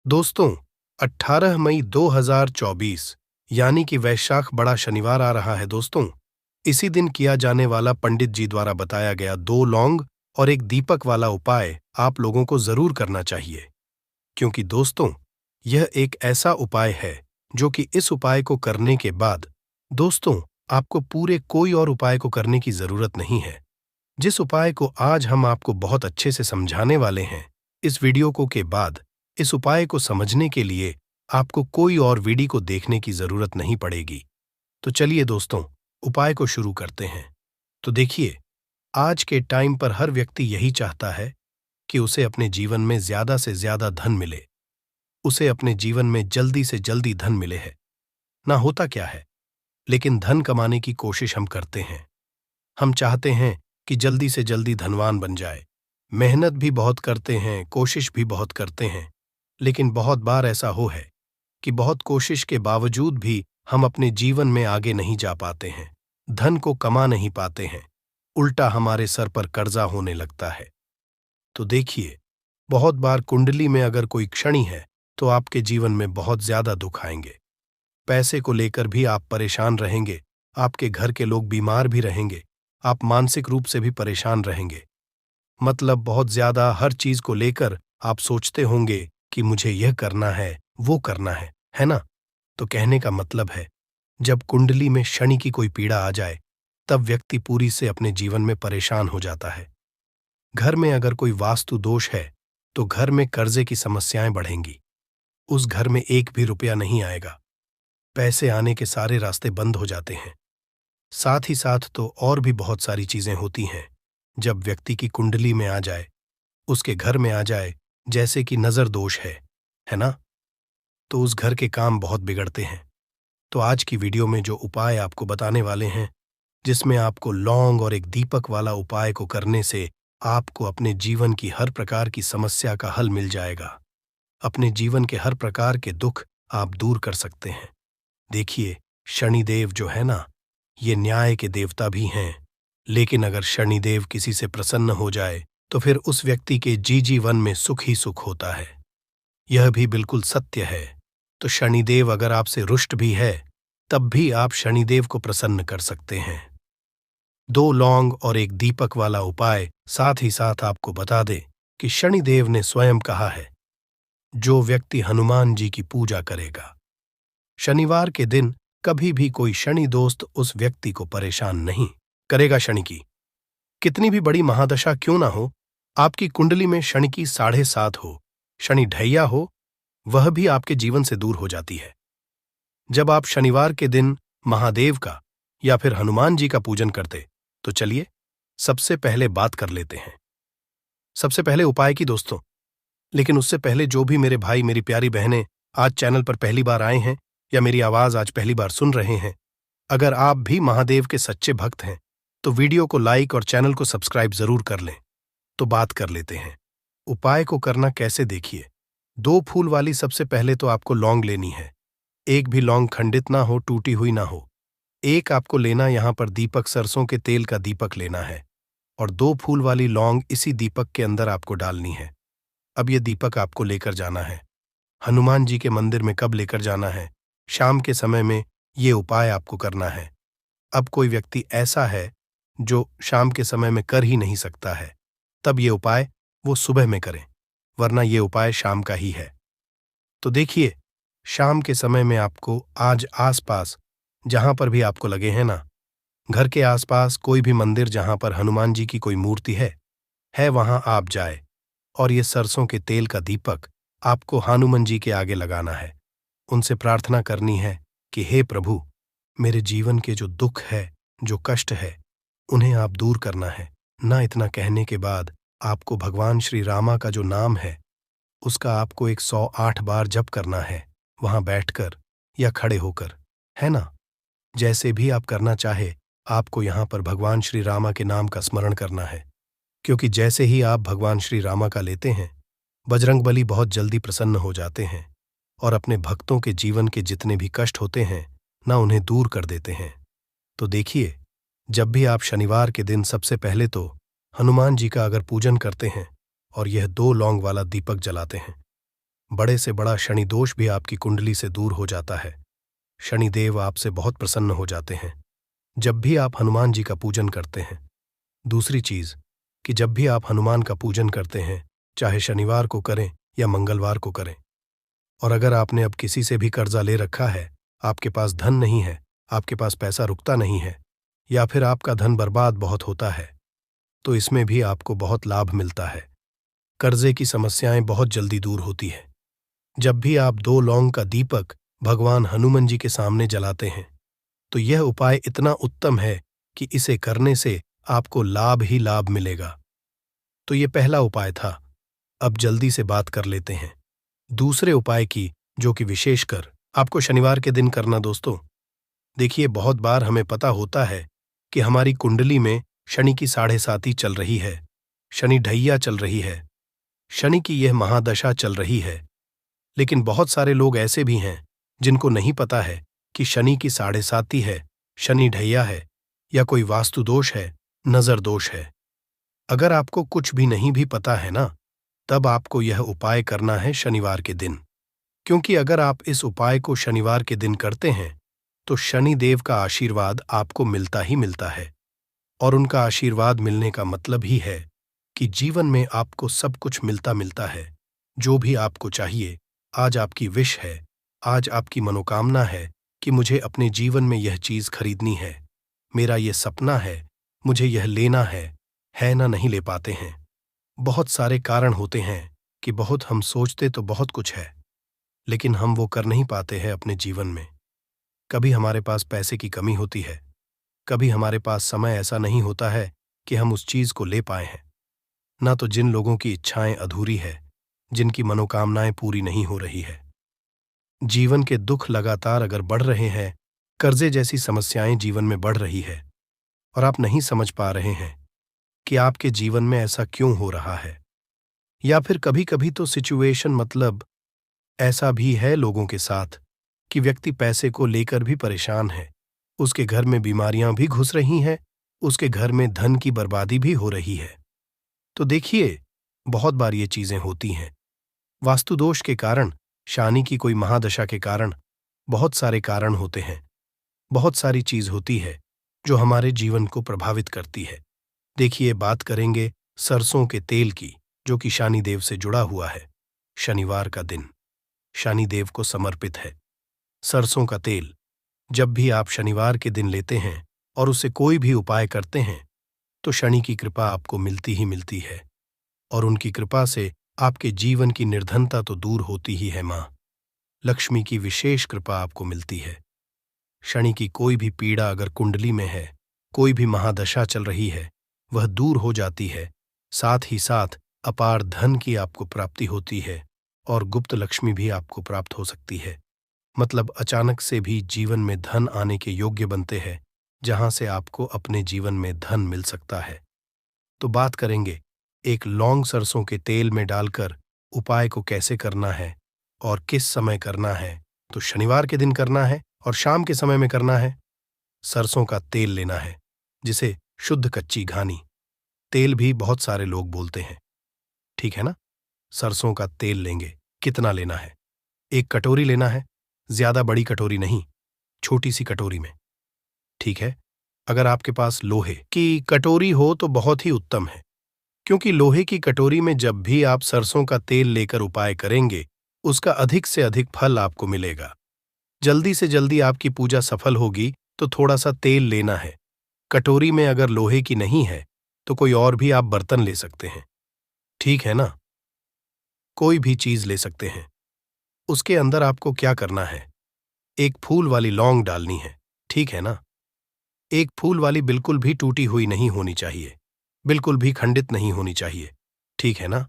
दोस्तों, 18 मई 2024 यानी कि वैशाख बड़ा शनिवार आ रहा है दोस्तों। इसी दिन किया जाने वाला पंडित जी द्वारा बताया गया 2 लौंग और एक दीपक वाला उपाय आप लोगों को जरूर करना चाहिए, क्योंकि दोस्तों यह एक ऐसा उपाय है जो कि इस उपाय को करने के बाद दोस्तों आपको पूरे कोई और उपाय को करने की जरूरत नहीं है। जिस उपाय को आज हम आपको बहुत अच्छे से समझाने वाले हैं, इस वीडियो को के बाद इस उपाय को समझने के लिए आपको कोई और वीडियो को देखने की जरूरत नहीं पड़ेगी। तो चलिए दोस्तों, उपाय को शुरू करते हैं। तो देखिए, आज के टाइम पर हर व्यक्ति यही चाहता है कि उसे अपने जीवन में ज्यादा से ज्यादा धन मिले, उसे अपने जीवन में जल्दी से जल्दी धन मिले है ना। होता क्या है, लेकिन धन कमाने की कोशिश हम करते हैं। हम चाहते हैं कि जल्दी से जल्दी धनवान बन जाए, मेहनत भी बहुत करते हैं, कोशिश भी बहुत करते हैं, लेकिन बहुत बार ऐसा हो है कि बहुत कोशिश के बावजूद भी हम अपने जीवन में आगे नहीं जा पाते हैं, धन को कमा नहीं पाते हैं, उल्टा हमारे सर पर कर्जा होने लगता है। तो देखिए, बहुत बार कुंडली में अगर कोई क्षणी है तो आपके जीवन में बहुत ज्यादा दुख आएंगे। पैसे को लेकर भी आप परेशान रहेंगे, आपके घर के लोग बीमार भी रहेंगे, आप मानसिक रूप से भी परेशान रहेंगे। मतलब बहुत ज्यादा हर चीज को लेकर आप सोचते होंगे कि मुझे यह करना है, वो करना है ना। तो कहने का मतलब है, जब कुंडली में शनि की कोई पीड़ा आ जाए तब व्यक्ति पूरी से अपने जीवन में परेशान हो जाता है। घर में अगर कोई वास्तु दोष है तो घर में कर्जे की समस्याएं बढ़ेंगी, उस घर में एक भी रुपया नहीं आएगा, पैसे आने के सारे रास्ते बंद हो जाते हैं। साथ ही साथ तो और भी बहुत सारी चीजें होती हैं जब व्यक्ति की कुंडली में आ जाए, उसके घर में आ जाए, जैसे कि नजर दोष है ना। तो उस घर के काम बहुत बिगड़ते हैं। तो आज की वीडियो में जो उपाय आपको बताने वाले हैं, जिसमें आपको लौंग और एक दीपक वाला उपाय को करने से आपको अपने जीवन की हर प्रकार की समस्या का हल मिल जाएगा। अपने जीवन के हर प्रकार के दुख आप दूर कर सकते हैं। देखिए, शनिदेव जो है ना, ये न्याय के देवता भी हैं, लेकिन अगर शनिदेव किसी से प्रसन्न हो जाए तो फिर उस व्यक्ति के जीवन में सुख ही सुख होता है। यह भी बिल्कुल सत्य है। तो शनिदेव अगर आपसे रुष्ट भी है तब भी आप शनिदेव को प्रसन्न कर सकते हैं। 2 लौंग और एक दीपक वाला उपाय साथ ही साथ आपको बता दे कि शनिदेव ने स्वयं कहा है, जो व्यक्ति हनुमान जी की पूजा करेगा, शनिवार के दिन कभी भी कोई शनि दोस्त उस व्यक्ति को परेशान नहीं करेगा। शनि की कितनी भी बड़ी महादशा क्यों ना हो, आपकी कुंडली में शनि की 7.5 हो, शनि ढैया हो, वह भी आपके जीवन से दूर हो जाती है। जब आप शनिवार के दिन महादेव का या फिर हनुमान जी का पूजन करते, तो चलिए सबसे पहले बात कर लेते हैं सबसे पहले उपाय की दोस्तों। लेकिन उससे पहले जो भी मेरे भाई मेरी प्यारी बहनें आज चैनल पर पहली बार आए हैं या मेरी आवाज आज पहली बार सुन रहे हैं, अगर आप भी महादेव के सच्चे भक्त हैं तो वीडियो को लाइक और चैनल को सब्सक्राइब जरूर कर लें। तो बात कर लेते हैं उपाय को करना कैसे। देखिए, 2 फूल वाली सबसे पहले तो आपको लौंग लेनी है। एक भी लौंग खंडित ना हो, टूटी हुई ना हो। एक आपको लेना यहां पर दीपक, सरसों के तेल का दीपक लेना है, और 2 फूल वाली लौंग इसी दीपक के अंदर आपको डालनी है। अब यह दीपक आपको लेकर जाना है हनुमान जी के मंदिर में। कब लेकर जाना है? शाम के समय में ये उपाय आपको करना है। अब कोई व्यक्ति ऐसा है जो शाम के समय में कर ही नहीं सकता है, तब ये उपाय वो सुबह में करें, वरना ये उपाय शाम का ही है। तो देखिए, शाम के समय में आपको आज आसपास जहां पर भी आपको लगे हैं ना, घर के आसपास कोई भी मंदिर जहां पर हनुमान जी की कोई मूर्ति है वहां आप जाए, और ये सरसों के तेल का दीपक आपको हनुमान जी के आगे लगाना है। उनसे प्रार्थना करनी है कि हे प्रभु, मेरे जीवन के जो दुख है, जो कष्ट है, उन्हें आप दूर करना है ना। इतना कहने के बाद आपको भगवान श्री रामा का जो नाम है उसका आपको 108 बार जप करना है, वहां बैठकर या खड़े होकर, है ना। जैसे भी आप करना चाहे, आपको यहां पर भगवान श्री रामा के नाम का स्मरण करना है, क्योंकि जैसे ही आप भगवान श्री रामा का लेते हैं, बजरंगबली बहुत जल्दी प्रसन्न हो जाते हैं और अपने भक्तों के जीवन के जितने भी कष्ट होते हैं ना, उन्हें दूर कर देते हैं। तो देखिए, जब भी आप शनिवार के दिन सबसे पहले तो हनुमान जी का अगर पूजन करते हैं और यह 2 लौंग वाला दीपक जलाते हैं, बड़े से बड़ा शनि दोष भी आपकी कुंडली से दूर हो जाता है। शनिदेव आपसे बहुत प्रसन्न हो जाते हैं जब भी आप हनुमान जी का पूजन करते हैं। दूसरी चीज कि जब भी आप हनुमान का पूजन करते हैं, चाहे शनिवार को करें या मंगलवार को करें, और अगर आपने अब किसी से भी कर्जा ले रखा है, आपके पास धन नहीं है, आपके पास पैसा रुकता नहीं है, या फिर आपका धन बर्बाद बहुत होता है, तो इसमें भी आपको बहुत लाभ मिलता है। कर्जे की समस्याएं बहुत जल्दी दूर होती है। जब भी आप 2 लौंग का दीपक भगवान हनुमान जी के सामने जलाते हैं, तो यह उपाय इतना उत्तम है कि इसे करने से आपको लाभ ही लाभ मिलेगा। तो ये पहला उपाय था। अब जल्दी से बात कर लेते हैं दूसरे उपाय की, जो कि विशेषकर आपको शनिवार के दिन करना। दोस्तों देखिए, बहुत बार हमें पता होता है कि हमारी कुंडली में शनि की 7.5 चल रही है, शनि ढैया चल रही है, शनि की यह महादशा चल रही है। लेकिन बहुत सारे लोग ऐसे भी हैं जिनको नहीं पता है कि शनि की 7.5 है, शनि ढैया है, या कोई वास्तु दोष है, नजर दोष है। अगर आपको कुछ भी नहीं भी पता है ना, तब आपको यह उपाय करना है शनिवार के दिन। क्योंकि अगर आप इस उपाय को शनिवार के दिन करते हैं तो शनि देव का आशीर्वाद आपको मिलता ही मिलता है। और उनका आशीर्वाद मिलने का मतलब ही है कि जीवन में आपको सब कुछ मिलता मिलता है। जो भी आपको चाहिए, आज आपकी विश है, आज आपकी मनोकामना है कि मुझे अपने जीवन में यह चीज खरीदनी है, मेरा यह सपना है, मुझे यह लेना है ना, नहीं ले पाते हैं। बहुत सारे कारण होते हैं कि बहुत हम सोचते तो बहुत कुछ है, लेकिन हम वो कर नहीं पाते हैं अपने जीवन में। कभी हमारे पास पैसे की कमी होती है, कभी हमारे पास समय ऐसा नहीं होता है कि हम उस चीज को ले पाए हैं। ना तो जिन लोगों की इच्छाएं अधूरी है, जिनकी मनोकामनाएं पूरी नहीं हो रही है, जीवन के दुख लगातार अगर बढ़ रहे हैं, कर्जे जैसी समस्याएं जीवन में बढ़ रही है, और आप नहीं समझ पा रहे हैं कि आपके जीवन में ऐसा क्यों हो रहा है। या फिर कभी कभी तो सिचुएशन मतलब ऐसा भी है लोगों के साथ कि व्यक्ति पैसे को लेकर भी परेशान है, उसके घर में बीमारियां भी घुस रही हैं, उसके घर में धन की बर्बादी भी हो रही है। तो देखिए, बहुत बार ये चीजें होती हैं वास्तु दोष के कारण, शनि की कोई महादशा के कारण। बहुत सारे कारण होते हैं, बहुत सारी चीज होती है जो हमारे जीवन को प्रभावित करती है। देखिए, बात करेंगे सरसों के तेल की, जो कि शनि देव से जुड़ा हुआ है। शनिवार का दिन शनि देव को समर्पित है। सरसों का तेल जब भी आप शनिवार के दिन लेते हैं और उससे कोई भी उपाय करते हैं, तो शनि की कृपा आपको मिलती ही मिलती है, और उनकी कृपा से आपके जीवन की निर्धनता तो दूर होती ही है। मां लक्ष्मी की विशेष कृपा आपको मिलती है। शनि की कोई भी पीड़ा अगर कुंडली में है, कोई भी महादशा चल रही है, वह दूर हो जाती है। साथ ही साथ अपार धन की आपको प्राप्ति होती है, और गुप्त लक्ष्मी भी आपको प्राप्त हो सकती है। मतलब अचानक से भी जीवन में धन आने के योग्य बनते हैं, जहां से आपको अपने जीवन में धन मिल सकता है। तो बात करेंगे एक लौंग सरसों के तेल में डालकर उपाय को कैसे करना है और किस समय करना है। तो शनिवार के दिन करना है और शाम के समय में करना है। सरसों का तेल लेना है, जिसे शुद्ध कच्ची घानी तेल भी बहुत सारे लोग बोलते हैं, ठीक है ना। सरसों का तेल लेंगे। कितना लेना है? 1 कटोरी लेना है, ज्यादा बड़ी कटोरी नहीं, छोटी सी कटोरी में, ठीक है। अगर आपके पास लोहे की कटोरी हो तो बहुत ही उत्तम है, क्योंकि लोहे की कटोरी में जब भी आप सरसों का तेल लेकर उपाय करेंगे, उसका अधिक से अधिक फल आपको मिलेगा। जल्दी से जल्दी आपकी पूजा सफल होगी, तो थोड़ा सा तेल लेना है। कटोरी में अगर लोहे की नहीं है तो कोई और भी आप बर्तन ले सकते हैं, ठीक है ना। कोई भी चीज ले सकते हैं। उसके अंदर आपको क्या करना है, एक फूल वाली लौंग डालनी है, ठीक है ना। एक फूल वाली बिल्कुल भी टूटी हुई नहीं होनी चाहिए, बिल्कुल भी खंडित नहीं होनी चाहिए, ठीक है ना।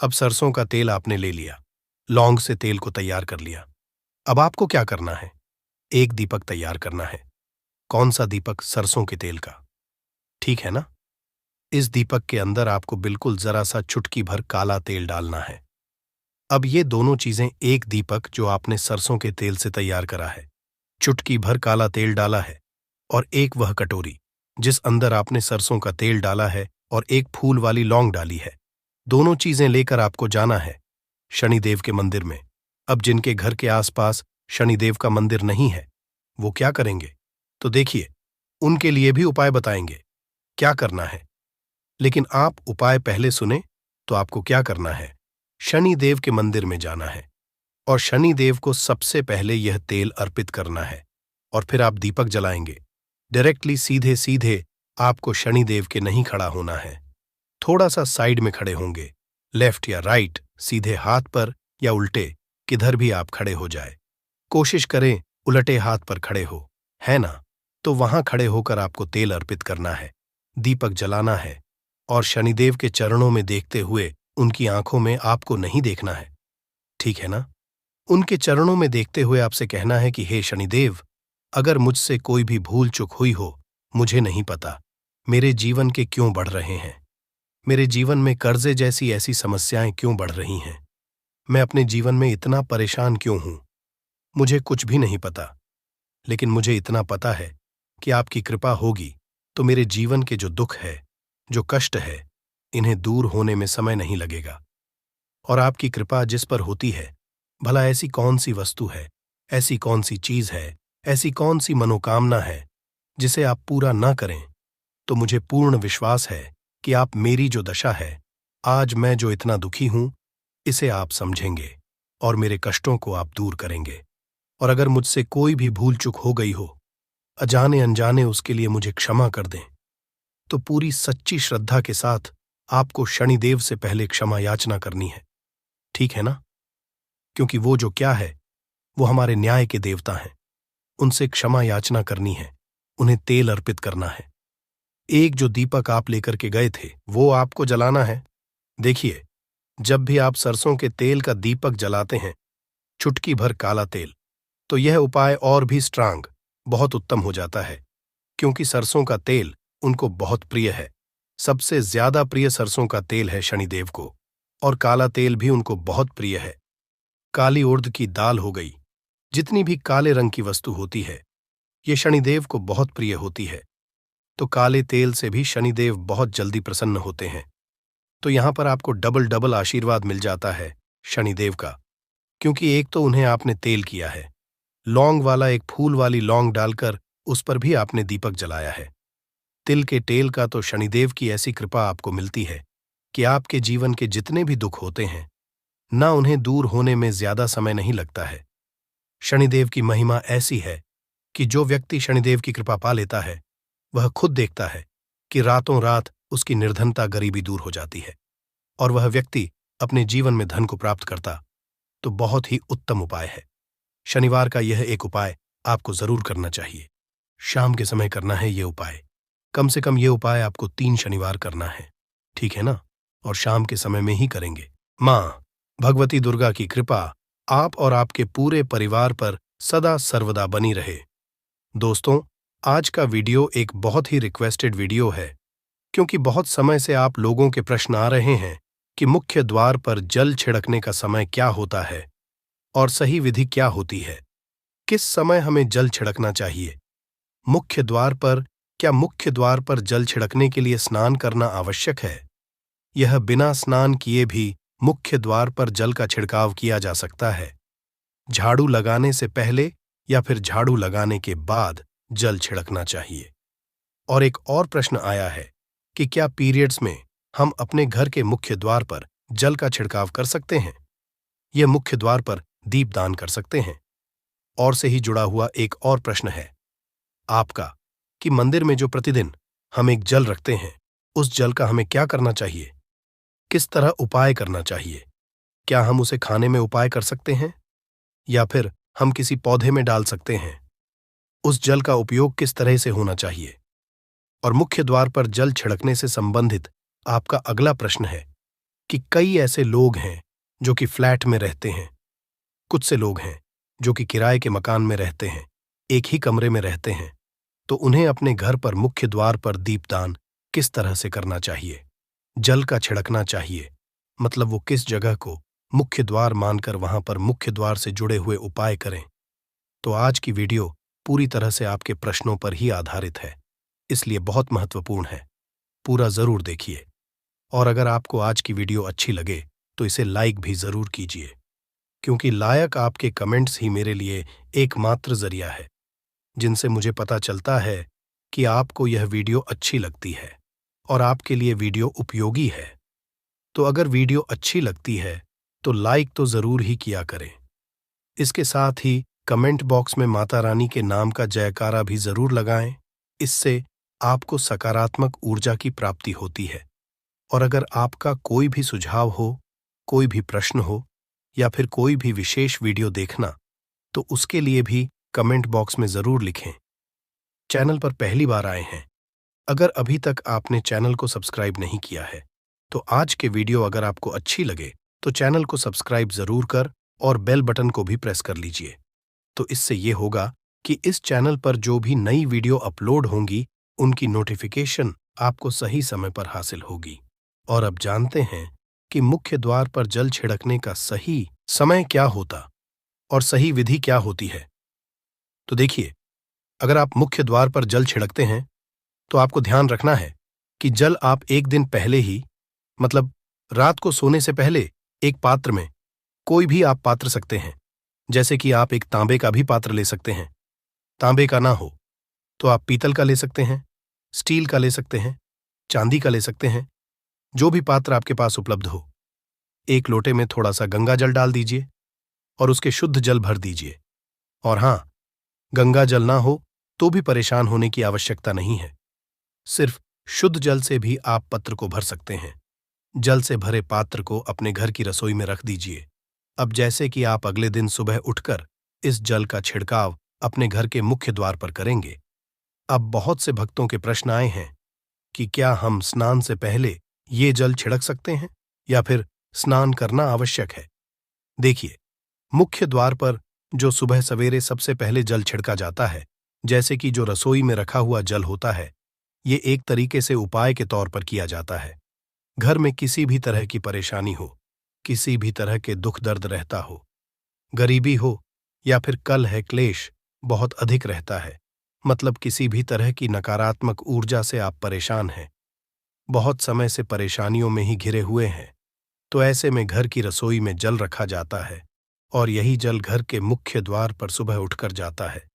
अब सरसों का तेल आपने ले लिया, लौंग से तेल को तैयार कर लिया। अब आपको क्या करना है, एक दीपक तैयार करना है। कौन सा दीपक? सरसों के तेल का, ठीक है ना। इस दीपक के अंदर आपको बिल्कुल जरा सा चुटकी भर काला तेल डालना है। अब ये दोनों चीजें, एक दीपक जो आपने सरसों के तेल से तैयार करा है, चुटकी भर काला तेल डाला है, और एक वह कटोरी जिस अंदर आपने सरसों का तेल डाला है और एक फूल वाली लौंग डाली है, दोनों चीजें लेकर आपको जाना है शनिदेव के मंदिर में। अब जिनके घर के आसपास शनिदेव का मंदिर नहीं है, वो क्या करेंगे? तो देखिए, उनके लिए भी उपाय बताएंगे क्या करना है। लेकिन आप उपाय पहले सुने तो आपको क्या करना है? शनिदेव के मंदिर में जाना है और शनिदेव को सबसे पहले यह तेल अर्पित करना है और फिर आप दीपक जलाएंगे। डायरेक्टली सीधे सीधे आपको शनिदेव के नहीं खड़ा होना है, थोड़ा सा साइड में खड़े होंगे, लेफ्ट या राइट, सीधे हाथ पर या उल्टे, किधर भी आप खड़े हो जाए। कोशिश करें उलटे हाथ पर खड़े हो, है ना? तो वहां खड़े होकर आपको तेल अर्पित करना है, दीपक जलाना है और शनिदेव के चरणों में देखते हुए उनकी आंखों में आपको नहीं देखना है, ठीक है ना? उनके चरणों में देखते हुए आपसे कहना है कि हे शनिदेव, अगर मुझसे कोई भी भूल चूक हुई हो, मुझे नहीं पता मेरे जीवन के क्यों बढ़ रहे हैं, मेरे जीवन में कर्जे जैसी ऐसी समस्याएं क्यों बढ़ रही हैं, मैं अपने जीवन में इतना परेशान क्यों हूं, मुझे कुछ भी नहीं पता। लेकिन मुझे इतना पता है कि आपकी कृपा होगी तो मेरे जीवन के जो दुख है, जो कष्ट है, इन्हें दूर होने में समय नहीं लगेगा। और आपकी कृपा जिस पर होती है, भला ऐसी कौन सी वस्तु है, ऐसी कौन सी चीज है, ऐसी कौन सी मनोकामना है जिसे आप पूरा न करें? तो मुझे पूर्ण विश्वास है कि आप मेरी जो दशा है, आज मैं जो इतना दुखी हूं, इसे आप समझेंगे और मेरे कष्टों को आप दूर करेंगे। और अगर मुझसे कोई भी भूल चूक हो गई हो, अजाने अनजाने, उसके लिए मुझे क्षमा कर दें। तो पूरी सच्ची श्रद्धा के साथ आपको शनिदेव से पहले क्षमा याचना करनी है, ठीक है ना? क्योंकि वो जो क्या है, वो हमारे न्याय के देवता हैं। उनसे क्षमा याचना करनी है, उन्हें तेल अर्पित करना है। एक जो दीपक आप लेकर के गए थे, वो आपको जलाना है। देखिए, जब भी आप सरसों के तेल का दीपक जलाते हैं, चुटकी भर काला तेल, तो यह उपाय और भी स्ट्रांग, बहुत उत्तम हो जाता है, क्योंकि सरसों का तेल उनको बहुत प्रिय है। सबसे ज्यादा प्रिय सरसों का तेल है शनिदेव को, और काला तेल भी उनको बहुत प्रिय है। काली उड़द की दाल हो गई, जितनी भी काले रंग की वस्तु होती है, ये शनिदेव को बहुत प्रिय होती है। तो काले तेल से भी शनिदेव बहुत जल्दी प्रसन्न होते हैं। तो यहां पर आपको डबल डबल आशीर्वाद मिल जाता है शनिदेव का, क्योंकि एक तो उन्हें आपने तेल किया है, लौंग वाला एक फूल वाली लौंग डालकर उस पर भी आपने दीपक जलाया है। तिल के तेल का तो शनिदेव की ऐसी कृपा आपको मिलती है कि आपके जीवन के जितने भी दुख होते हैं ना, उन्हें दूर होने में ज्यादा समय नहीं लगता है। शनिदेव की महिमा ऐसी है कि जो व्यक्ति शनिदेव की कृपा पा लेता है, वह खुद देखता है कि रातों रात उसकी निर्धनता, गरीबी दूर हो जाती है और वह व्यक्ति अपने जीवन में धन को प्राप्त करता। तो बहुत ही उत्तम उपाय है। शनिवार का यह एक उपाय आपको जरूर करना चाहिए। शाम के समय करना है ये उपाय। कम से कम ये उपाय आपको 3 शनिवार करना है, ठीक है ना? और शाम के समय में ही करेंगे। माँ भगवती दुर्गा की कृपा आप और आपके पूरे परिवार पर सदा सर्वदा बनी रहे। दोस्तों, आज का वीडियो एक बहुत ही रिक्वेस्टेड वीडियो है, क्योंकि बहुत समय से आप लोगों के प्रश्न आ रहे हैं कि मुख्य द्वार पर जल छिड़कने का समय क्या होता है और सही विधि क्या होती है, किस समय हमें जल छिड़कना चाहिए। मुख्य द्वार पर, क्या मुख्य द्वार पर जल छिड़कने के लिए स्नान करना आवश्यक है? यह बिना स्नान किए भी मुख्य द्वार पर जल का छिड़काव किया जा सकता है। झाड़ू लगाने से पहले या फिर झाड़ू लगाने के बाद जल छिड़कना चाहिए। और एक और प्रश्न आया है कि क्या पीरियड्स में हम अपने घर के मुख्य द्वार पर जल का छिड़काव कर सकते हैं? यह मुख्य द्वार पर दीपदान कर सकते हैं? और से ही जुड़ा हुआ एक और प्रश्न है आपका कि मंदिर में जो प्रतिदिन हम एक जल रखते हैं, उस जल का हमें क्या करना चाहिए, किस तरह उपाय करना चाहिए? क्या हम उसे खाने में उपाय कर सकते हैं या फिर हम किसी पौधे में डाल सकते हैं? उस जल का उपयोग किस तरह से होना चाहिए? और मुख्य द्वार पर जल छिड़कने से संबंधित आपका अगला प्रश्न है कि कई ऐसे लोग हैं जो कि फ्लैट में रहते हैं, कुछ से लोग हैं जो कि किराए के मकान में रहते हैं, एक ही कमरे में रहते हैं, तो उन्हें अपने घर पर मुख्य द्वार पर दीपदान किस तरह से करना चाहिए, जल का छिड़कना चाहिए, मतलब वो किस जगह को मुख्य द्वार मानकर वहां पर मुख्य द्वार से जुड़े हुए उपाय करें। तो आज की वीडियो पूरी तरह से आपके प्रश्नों पर ही आधारित है, इसलिए बहुत महत्वपूर्ण है, पूरा जरूर देखिए। और अगर आपको आज की वीडियो अच्छी लगे तो इसे लाइक भी जरूर कीजिए, क्योंकि लायक आपके कमेंट्स ही मेरे लिए एकमात्र जरिया है जिनसे मुझे पता चलता है कि आपको यह वीडियो अच्छी लगती है और आपके लिए वीडियो उपयोगी है। तो अगर वीडियो अच्छी लगती है तो लाइक तो जरूर ही किया करें। इसके साथ ही कमेंट बॉक्स में माता रानी के नाम का जयकारा भी जरूर लगाएं। इससे आपको सकारात्मक ऊर्जा की प्राप्ति होती है। और अगर आपका कोई भी सुझाव हो, कोई भी प्रश्न हो या फिर कोई भी विशेष वीडियो देखना, तो उसके लिए भी कमेंट बॉक्स में जरूर लिखें। चैनल पर पहली बार आए हैं, अगर अभी तक आपने चैनल को सब्सक्राइब नहीं किया है, तो आज के वीडियो अगर आपको अच्छी लगे तो चैनल को सब्सक्राइब जरूर कर और बेल बटन को भी प्रेस कर लीजिए। तो इससे ये होगा कि इस चैनल पर जो भी नई वीडियो अपलोड होंगी उनकी नोटिफिकेशन आपको सही समय पर हासिल होगी। और अब जानते हैं कि मुख्य द्वार पर जल छिड़कने का सही समय क्या होता और सही विधि क्या होती है। तो देखिए, अगर आप मुख्य द्वार पर जल छिड़कते हैं तो आपको ध्यान रखना है कि जल आप एक दिन पहले ही, मतलब रात को सोने से पहले, एक पात्र में, कोई भी आप पात्र सकते हैं, जैसे कि आप एक तांबे का भी पात्र ले सकते हैं। तांबे का ना हो तो आप पीतल का ले सकते हैं, स्टील का ले सकते हैं, चांदी का ले सकते हैं, जो भी पात्र आपके पास उपलब्ध हो। एक लोटे में थोड़ा सा गंगा जल डाल दीजिए और उसके शुद्ध जल भर दीजिए। और हां, गंगा जल ना हो तो भी परेशान होने की आवश्यकता नहीं है। सिर्फ शुद्ध जल से भी आप पत्र को भर सकते हैं। जल से भरे पात्र को अपने घर की रसोई में रख दीजिए। अब जैसे कि आप अगले दिन सुबह उठकर इस जल का छिड़काव अपने घर के मुख्य द्वार पर करेंगे। अब बहुत से भक्तों के प्रश्न आए हैं कि क्या हम स्नान से पहले ये जल छिड़क सकते हैं या फिर स्नान करना आवश्यक है। देखिए, मुख्य द्वार पर जो सुबह सवेरे सबसे पहले जल छिड़का जाता है, जैसे कि जो रसोई में रखा हुआ जल होता है, ये एक तरीके से उपाय के तौर पर किया जाता है। घर में किसी भी तरह की परेशानी हो, किसी भी तरह के दुख दर्द रहता हो, गरीबी हो या फिर कलह क्लेश बहुत अधिक रहता है, मतलब किसी भी तरह की नकारात्मक ऊर्जा से आप परेशान हैं, बहुत समय से परेशानियों में ही घिरे हुए हैं, तो ऐसे में घर की रसोई में जल रखा जाता है और यही जल घर के मुख्य द्वार पर सुबह उठकर जाता है।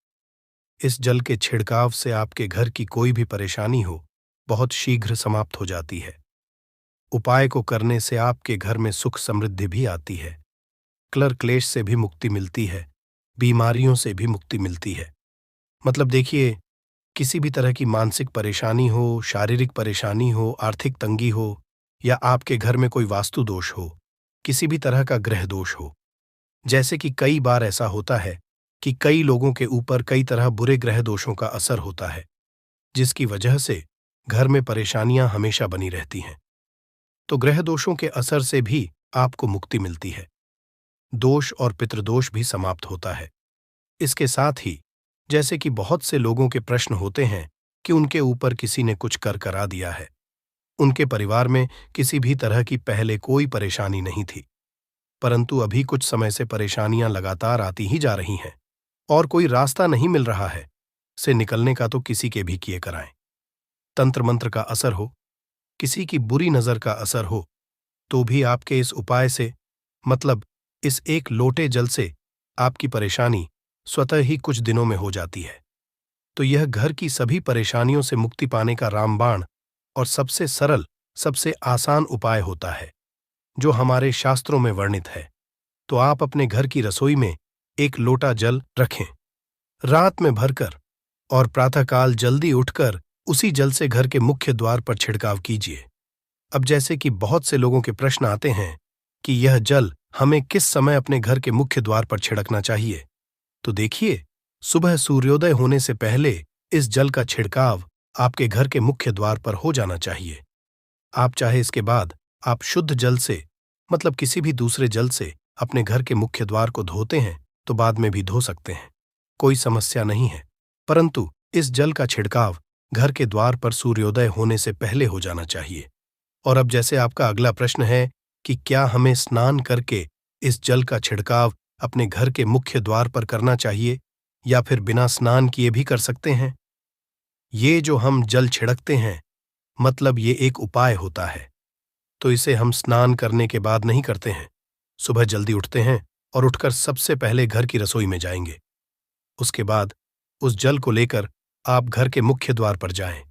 इस जल के छिड़काव से आपके घर की कोई भी परेशानी हो बहुत शीघ्र समाप्त हो जाती है। उपाय को करने से आपके घर में सुख समृद्धि भी आती है, कलह क्लेश से भी मुक्ति मिलती है, बीमारियों से भी मुक्ति मिलती है। मतलब देखिए, किसी भी तरह की मानसिक परेशानी हो, शारीरिक परेशानी हो, आर्थिक तंगी हो या आपके घर में कोई वास्तु दोष हो, किसी भी तरह का ग्रह दोष हो, जैसे कि कई बार ऐसा होता है कि कई लोगों के ऊपर कई तरह बुरे ग्रह दोषों का असर होता है, जिसकी वजह से घर में परेशानियां हमेशा बनी रहती हैं। तो ग्रह दोषों के असर से भी आपको मुक्ति मिलती है। दोष और पितृदोष भी समाप्त होता है। इसके साथ ही जैसे कि बहुत से लोगों के प्रश्न होते हैं कि उनके ऊपर किसी ने कुछ कर करा दिया है, उनके परिवार में किसी भी तरह की पहले कोई परेशानी नहीं थी, परंतु अभी कुछ समय से परेशानियां लगातार आती ही जा रही हैं और कोई रास्ता नहीं मिल रहा है, से निकलने का तो किसी के भी किए कराएं। तंत्र मंत्र का असर हो, किसी की बुरी नजर का असर हो, तो भी आपके इस उपाय से, मतलब इस एक लोटे जल से, आपकी परेशानी स्वतः ही कुछ दिनों में हो जाती है। तो यह घर की सभी परेशानियों से मुक्ति पाने का रामबाण और सबसे सरल, सबसे आसान उपाय होता है, जो हमारे शास्त्रों में वर्णित है। तो आप अपने घर की रसोई में एक लोटा जल रखें, रात में भरकर, और प्रातःकाल जल्दी उठकर उसी जल से घर के मुख्य द्वार पर छिड़काव कीजिए। अब जैसे कि बहुत से लोगों के प्रश्न आते हैं कि यह जल हमें किस समय अपने घर के मुख्य द्वार पर छिड़कना चाहिए, तो देखिए, सुबह सूर्योदय होने से पहले इस जल का छिड़काव आपके घर के मुख्य द्वार पर हो जाना चाहिए। आप चाहे इसके बाद आप शुद्ध जल से, मतलब किसी भी दूसरे जल से अपने घर के मुख्य द्वार को धोते हैं तो बाद में भी धो सकते हैं, कोई समस्या नहीं है, परंतु इस जल का छिड़काव घर के द्वार पर सूर्योदय होने से पहले हो जाना चाहिए। और अब जैसे आपका अगला प्रश्न है कि क्या हमें स्नान करके इस जल का छिड़काव अपने घर के मुख्य द्वार पर करना चाहिए या फिर बिना स्नान किए भी कर सकते हैं। ये जो हम जल छिड़कते हैं, मतलब ये एक उपाय होता है। तो इसे हम स्नान करने के बाद नहीं करते हैं। सुबह जल्दी उठते हैं और उठकर सबसे पहले घर की रसोई में जाएंगे। उसके बाद उस जल को लेकर आप घर के मुख्य द्वार पर जाएं।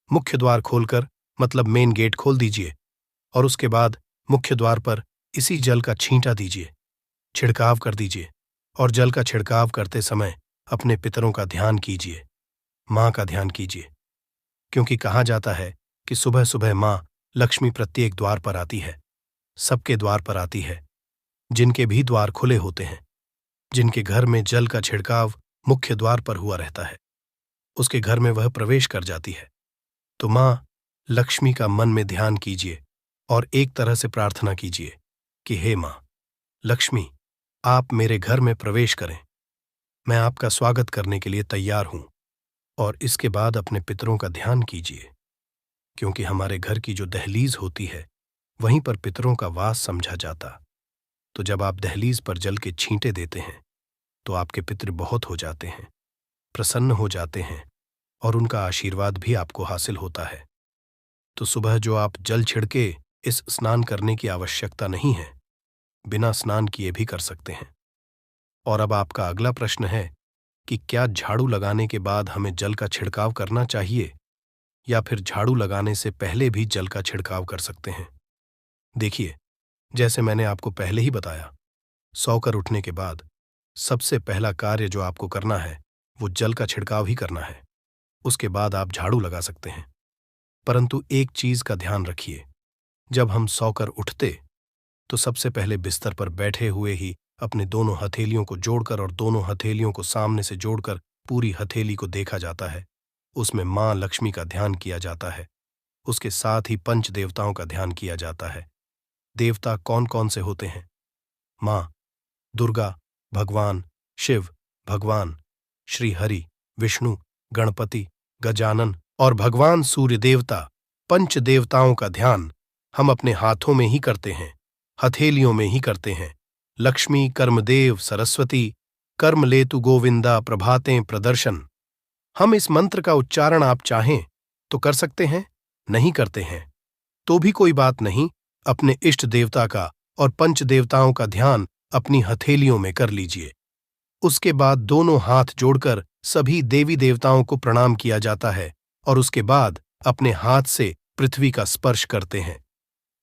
मुख्य द्वार खोलकर मतलब मेन गेट खोल दीजिए और उसके बाद मुख्य द्वार पर इसी जल का छींटा दीजिए, छिड़काव कर दीजिए और जल का छिड़काव करते समय अपने पितरों का ध्यान कीजिए, माँ का ध्यान कीजिए, क्योंकि कहा जाता है कि सुबह सुबह माँ लक्ष्मी प्रत्येक द्वार पर आती है, सबके द्वार पर आती है, जिनके भी द्वार खुले होते हैं, जिनके घर में जल का छिड़काव मुख्य द्वार पर हुआ रहता है, उसके घर में वह प्रवेश कर जाती है। तो माँ लक्ष्मी का मन में ध्यान कीजिए और एक तरह से प्रार्थना कीजिए कि हे माँ लक्ष्मी, आप मेरे घर में प्रवेश करें, मैं आपका स्वागत करने के लिए तैयार हूं। और इसके बाद अपने पितरों का ध्यान कीजिए, क्योंकि हमारे घर की जो दहलीज होती है वहीं पर पितरों का वास समझा जाता। तो जब आप दहलीज पर जल के छींटे देते हैं तो आपके पितृ बहुत हो जाते हैं, प्रसन्न हो जाते हैं और उनका आशीर्वाद भी आपको हासिल होता है। तो सुबह जो आप जल छिड़के, इस स्नान करने की आवश्यकता नहीं है, बिना स्नान किए भी कर सकते हैं। और अब आपका अगला प्रश्न है कि क्या झाड़ू लगाने के बाद हमें जल का छिड़काव करना चाहिए या फिर झाड़ू लगाने से पहले भी जल का छिड़काव कर सकते हैं। देखिए, जैसे मैंने आपको पहले ही बताया, सोकर उठने के बाद सबसे पहला कार्य जो आपको करना है वो जल का छिड़काव ही करना है। उसके बाद आप झाड़ू लगा सकते हैं। परंतु एक चीज का ध्यान रखिए, जब हम सोकर उठते तो सबसे पहले बिस्तर पर बैठे हुए ही अपने दोनों हथेलियों को जोड़कर और दोनों हथेलियों को सामने से जोड़कर पूरी हथेली को देखा जाता है। उसमें माँ लक्ष्मी का ध्यान किया जाता है। उसके साथ ही पंच देवताओं का ध्यान किया जाता है। देवता कौन कौन से होते हैं? माँ दुर्गा, भगवान शिव, भगवान श्री हरि, विष्णु, गणपति, गजानन और भगवान सूर्य देवता। पंच देवताओं का ध्यान हम अपने हाथों में ही करते हैं, हथेलियों में ही करते हैं। लक्ष्मी कर्मदेव सरस्वती कर्म लेतु गोविंदा प्रभातें प्रदर्शन। हम इस मंत्र का उच्चारण आप चाहें तो कर सकते हैं, नहीं करते हैं तो भी कोई बात नहीं। अपने इष्ट देवता का और पंच देवताओं का ध्यान अपनी हथेलियों में कर लीजिए। उसके बाद दोनों हाथ जोड़कर सभी देवी देवताओं को प्रणाम किया जाता है और उसके बाद अपने हाथ से पृथ्वी का स्पर्श करते हैं,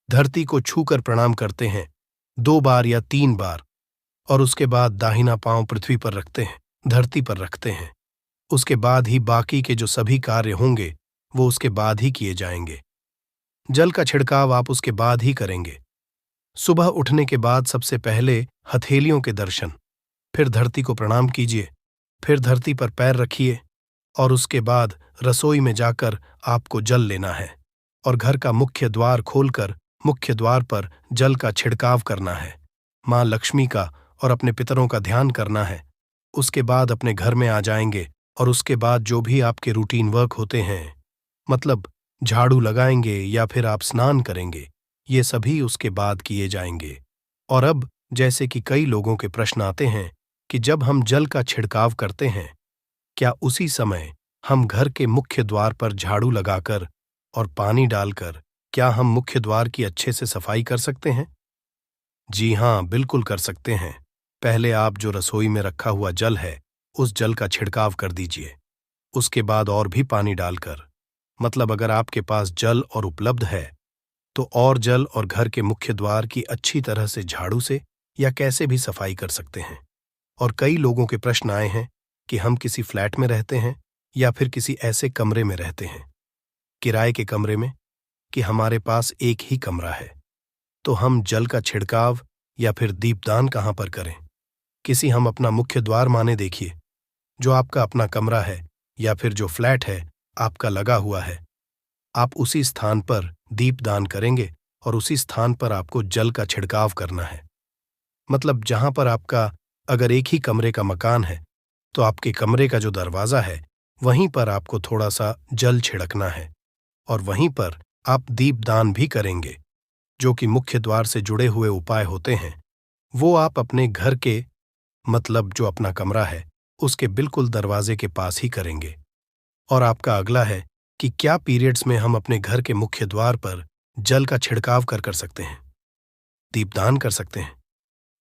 धरती को छूकर प्रणाम करते हैं 2 बार या 3 बार और उसके बाद दाहिना पांव पृथ्वी पर रखते हैं, धरती पर रखते हैं। उसके बाद ही बाकी के जो सभी कार्य होंगे वो उसके बाद ही किए जाएंगे। जल का छिड़काव आप उसके बाद ही करेंगे। सुबह उठने के बाद सबसे पहले हथेलियों के दर्शन, फिर धरती को प्रणाम कीजिए, फिर धरती पर पैर रखिए और उसके बाद रसोई में जाकर आपको जल लेना है और घर का मुख्य द्वार खोलकर मुख्य द्वार पर जल का छिड़काव करना है, माँ लक्ष्मी का और अपने पितरों का ध्यान करना है। उसके बाद अपने घर में आ जाएंगे और उसके बाद जो भी आपके रूटीन वर्क होते हैं, मतलब झाड़ू लगाएंगे या फिर आप स्नान करेंगे, ये सभी उसके बाद किए जाएंगे। और अब जैसे कि कई लोगों के प्रश्न आते हैं कि जब हम जल का छिड़काव करते हैं, क्या उसी समय हम घर के मुख्य द्वार पर झाड़ू लगाकर और पानी डालकर क्या हम मुख्य द्वार की अच्छे से सफाई कर सकते हैं? जी हाँ, बिल्कुल कर सकते हैं। पहले आप जो रसोई में रखा हुआ जल है उस जल का छिड़काव कर दीजिए। उसके बाद और भी पानी डालकर, मतलब अगर आपके पास जल और उपलब्ध है तो और जल और घर के मुख्य द्वार की अच्छी तरह से झाड़ू से या कैसे भी सफाई कर सकते हैं। और कई लोगों के प्रश्न आए हैं कि हम किसी फ्लैट में रहते हैं या फिर किसी ऐसे कमरे में रहते हैं, किराए के कमरे में, कि हमारे पास एक ही कमरा है, तो हम जल का छिड़काव या फिर दीपदान कहाँ पर करें? किसी हम अपना मुख्य द्वार माने देखिए, जो आपका अपना कमरा है या फिर जो फ्लैट है आपका लगा हुआ है, आप उसी स्थान पर दीपदान करेंगे और उसी स्थान पर आपको जल का छिड़काव करना है। मतलब जहां पर आपका अगर एक ही कमरे का मकान है तो आपके कमरे का जो दरवाजा है वहीं पर आपको थोड़ा सा जल छिड़कना है और वहीं पर आप दीपदान भी करेंगे। जो कि मुख्य द्वार से जुड़े हुए उपाय होते हैं वो आप अपने घर के, मतलब जो अपना कमरा है उसके बिल्कुल दरवाजे के पास ही करेंगे। और आपका अगला है कि क्या पीरियड्स में हम अपने घर के मुख्य द्वार पर जल का छिड़काव कर सकते हैं, दीपदान कर सकते हैं।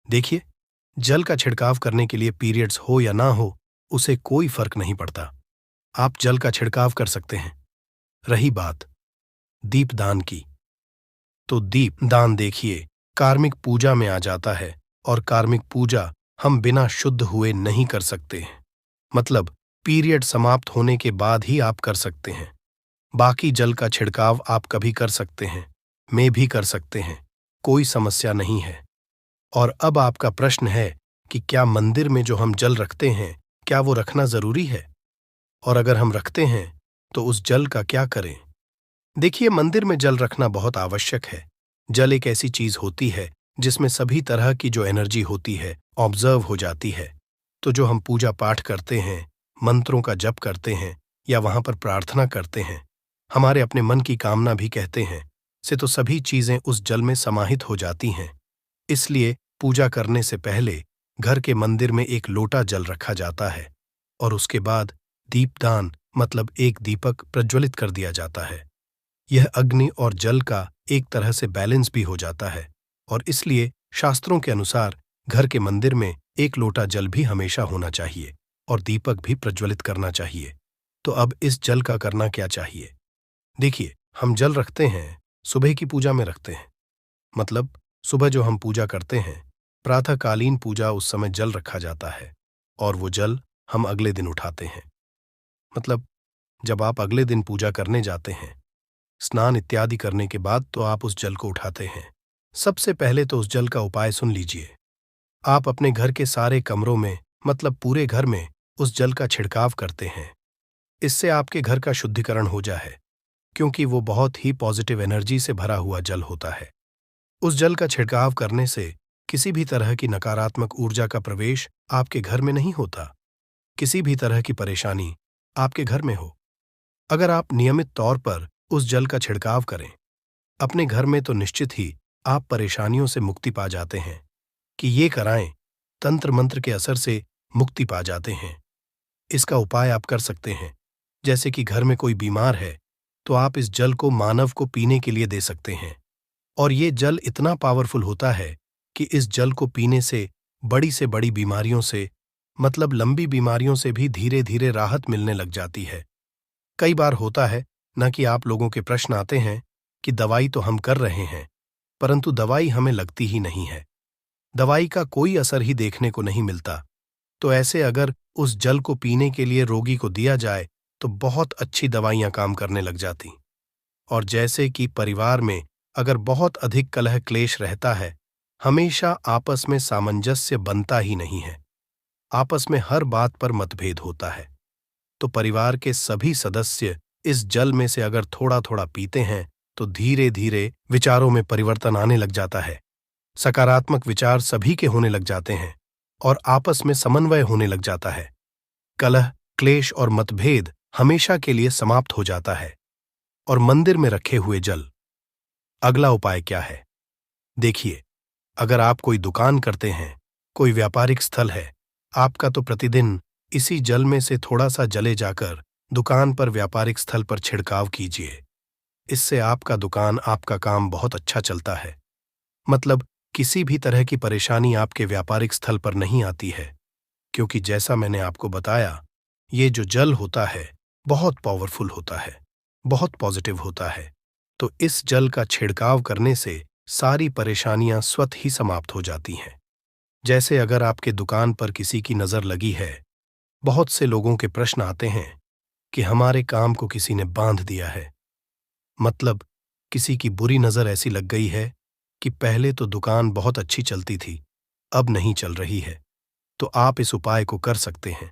देखिए, जल का छिड़काव करने के लिए पीरियड्स हो या ना हो, उसे कोई फर्क नहीं पड़ता। आप जल का छिड़काव कर सकते हैं। रही बात दीपदान की, तो दीपदान देखिए कार्मिक पूजा में आ जाता है, और कार्मिक पूजा हम बिना शुद्ध हुए नहीं कर सकते हैं। मतलब पीरियड समाप्त होने के बाद ही आप कर सकते हैं। बाकी जल का छिड़काव आप कभी कर सकते हैं, मैं भी कर सकते हैं, कोई समस्या नहीं है। और अब आपका प्रश्न है कि क्या मंदिर में जो हम जल रखते हैं, क्या वो रखना जरूरी है? और अगर हम रखते हैं तो उस जल का क्या करें? देखिए, मंदिर में जल रखना बहुत आवश्यक है। जल एक ऐसी चीज होती है जिसमें सभी तरह की जो एनर्जी होती है ऑब्जर्व हो जाती है। तो जो हम पूजा पाठ करते हैं, मंत्रों का जप करते हैं या वहां पर प्रार्थना करते हैं, हमारे अपने मन की कामना भी कहते हैं, से तो सभी चीजें उस जल में समाहित हो जाती हैं। इसलिए पूजा करने से पहले घर के मंदिर में एक लोटा जल रखा जाता है, और उसके बाद दीपदान मतलब एक दीपक प्रज्वलित कर दिया जाता है। यह अग्नि और जल का एक तरह से बैलेंस भी हो जाता है, और इसलिए शास्त्रों के अनुसार घर के मंदिर में एक लोटा जल भी हमेशा होना चाहिए और दीपक भी प्रज्वलित करना चाहिए। तो अब इस जल का करना क्या चाहिए? देखिए, हम जल रखते हैं, सुबह की पूजा में रखते हैं। मतलब सुबह जो हम पूजा करते हैं, प्रातःकालीन पूजा, उस समय जल रखा जाता है, और वो जल हम अगले दिन उठाते हैं। मतलब जब आप अगले दिन पूजा करने जाते हैं, स्नान इत्यादि करने के बाद तो आप उस जल को उठाते हैं। सबसे पहले तो उस जल का उपाय सुन लीजिए। आप अपने घर के सारे कमरों में, मतलब पूरे घर में, उस जल का छिड़काव करते हैं। इससे आपके घर का शुद्धिकरण हो जाए, क्योंकि वो बहुत ही पॉजिटिव एनर्जी से भरा हुआ जल होता है। उस जल का छिड़काव करने से किसी भी तरह की नकारात्मक ऊर्जा का प्रवेश आपके घर में नहीं होता। किसी भी तरह की परेशानी आपके घर में हो, अगर आप नियमित तौर पर उस जल का छिड़काव करें अपने घर में, तो निश्चित ही आप परेशानियों से मुक्ति पा जाते हैं। कि ये कराएं, तंत्र मंत्र के असर से मुक्ति पा जाते हैं। इसका उपाय आप कर सकते हैं। जैसे कि घर में कोई बीमार है, तो आप इस जल को मानव को पीने के लिए दे सकते हैं। और ये जल इतना पावरफुल होता है कि इस जल को पीने से बड़ी बीमारियों से, मतलब लंबी बीमारियों से भी धीरे धीरे राहत मिलने लग जाती है। कई बार होता है ना कि आप लोगों के प्रश्न आते हैं कि दवाई तो हम कर रहे हैं, परंतु दवाई हमें लगती ही नहीं है, दवाई का कोई असर ही देखने को नहीं मिलता। तो ऐसे अगर उस जल को पीने के लिए रोगी को दिया जाए तो बहुत अच्छी दवाइयां काम करने लग जाती। और जैसे कि परिवार में अगर बहुत अधिक कलह क्लेश रहता है, हमेशा आपस में सामंजस्य बनता ही नहीं है, आपस में हर बात पर मतभेद होता है, तो परिवार के सभी सदस्य इस जल में से अगर थोड़ा थोड़ा पीते हैं तो धीरे धीरे विचारों में परिवर्तन आने लग जाता है। सकारात्मक विचार सभी के होने लग जाते हैं और आपस में समन्वय होने लग जाता है। कलह, क्लेश और मतभेद हमेशा के लिए समाप्त हो जाता है। और मंदिर में रखे हुए जल, अगला उपाय क्या है? देखिए, अगर आप कोई दुकान करते हैं, कोई व्यापारिक स्थल है, आपका, तो प्रतिदिन इसी जल में से थोड़ा सा जले जाकर दुकान पर, व्यापारिक स्थल पर छिड़काव कीजिए। इससे आपका दुकान, आपका काम बहुत अच्छा चलता है। मतलब किसी भी तरह की परेशानी आपके व्यापारिक स्थल पर नहीं आती है, क्योंकि जैसा मैंने आपको बताया, ये जो जल होता है बहुत पावरफुल होता है, बहुत पॉजिटिव होता है। तो इस जल का छिड़काव करने से सारी परेशानियां स्वतः ही समाप्त हो जाती हैं। जैसे अगर आपके दुकान पर किसी की नजर लगी है, बहुत से लोगों के प्रश्न आते हैं कि हमारे काम को किसी ने बांध दिया है। मतलब किसी की बुरी नजर ऐसी लग गई है कि पहले तो दुकान बहुत अच्छी चलती थी, अब नहीं चल रही है, तो आप इस उपाय को कर सकते हैं।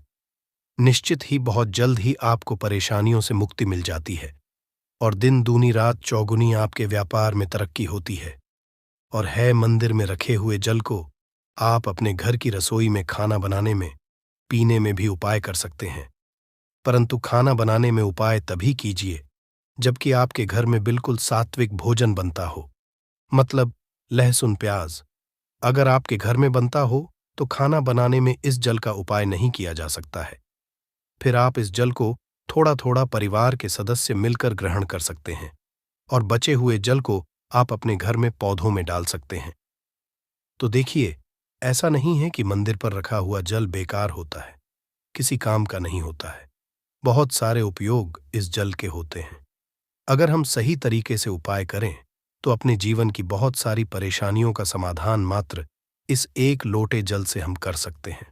निश्चित ही बहुत जल्द ही आपको परेशानियों से मुक्ति मिल जाती है और दिन दूनी रात चौगुनी आपके व्यापार में तरक्की होती है। और है मंदिर में रखे हुए जल को आप अपने घर की रसोई में खाना बनाने में, पीने में भी उपाय कर सकते हैं। परंतु खाना बनाने में उपाय तभी कीजिए जबकि आपके घर में बिल्कुल सात्विक भोजन बनता हो। मतलब लहसुन प्याज अगर आपके घर में बनता हो तो खाना बनाने में इस जल का उपाय नहीं किया जा सकता है। फिर आप इस जल को थोड़ा थोड़ा परिवार के सदस्य मिलकर ग्रहण कर सकते हैं और बचे हुए जल को आप अपने घर में पौधों में डाल सकते हैं। तो देखिए, ऐसा नहीं है कि मंदिर पर रखा हुआ जल बेकार होता है, किसी काम का नहीं होता है। बहुत सारे उपयोग इस जल के होते हैं। अगर हम सही तरीके से उपाय करें तो अपने जीवन की बहुत सारी परेशानियों का समाधान मात्र इस एक लोटे जल से हम कर सकते हैं।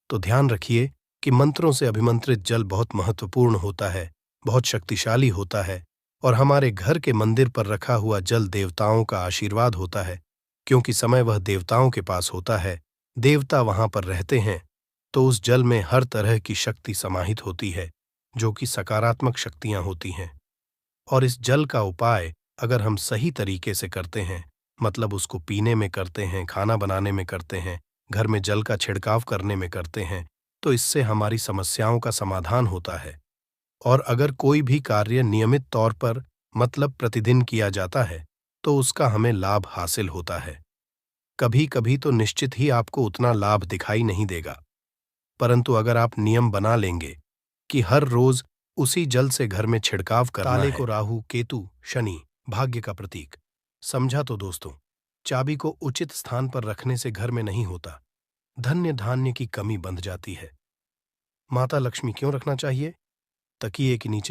तो ध्यान रखिए कि मंत्रों से अभिमंत्रित जल बहुत महत्वपूर्ण होता है, बहुत शक्तिशाली होता है, और हमारे घर के मंदिर पर रखा हुआ जल देवताओं का आशीर्वाद होता है, क्योंकि समय वह देवताओं के पास होता है, देवता वहां पर रहते हैं। तो उस जल में हर तरह की शक्ति समाहित होती है, जो कि सकारात्मक शक्तियां होती हैं। और इस जल का उपाय अगर हम सही तरीके से करते हैं, मतलब उसको पीने में करते हैं, खाना बनाने में करते हैं, घर में जल का छिड़काव करने में करते हैं, तो इससे हमारी समस्याओं का समाधान होता है। और अगर कोई भी कार्य नियमित तौर पर, मतलब प्रतिदिन किया जाता है, तो उसका हमें लाभ हासिल होता है। कभी कभी तो निश्चित ही आपको उतना लाभ दिखाई नहीं देगा, परंतु अगर आप नियम बना लेंगे कि हर रोज उसी जल से घर में छिड़काव करना ताले को राहु, केतु, शनि, भाग्य का प्रतीक समझा तो दोस्तों, चाबी को उचित स्थान पर रखने से घर में नहीं होता, धन्य धान्य की कमी बंध जाती है। माता लक्ष्मी क्यों रखना चाहिए? तकिए के नीचे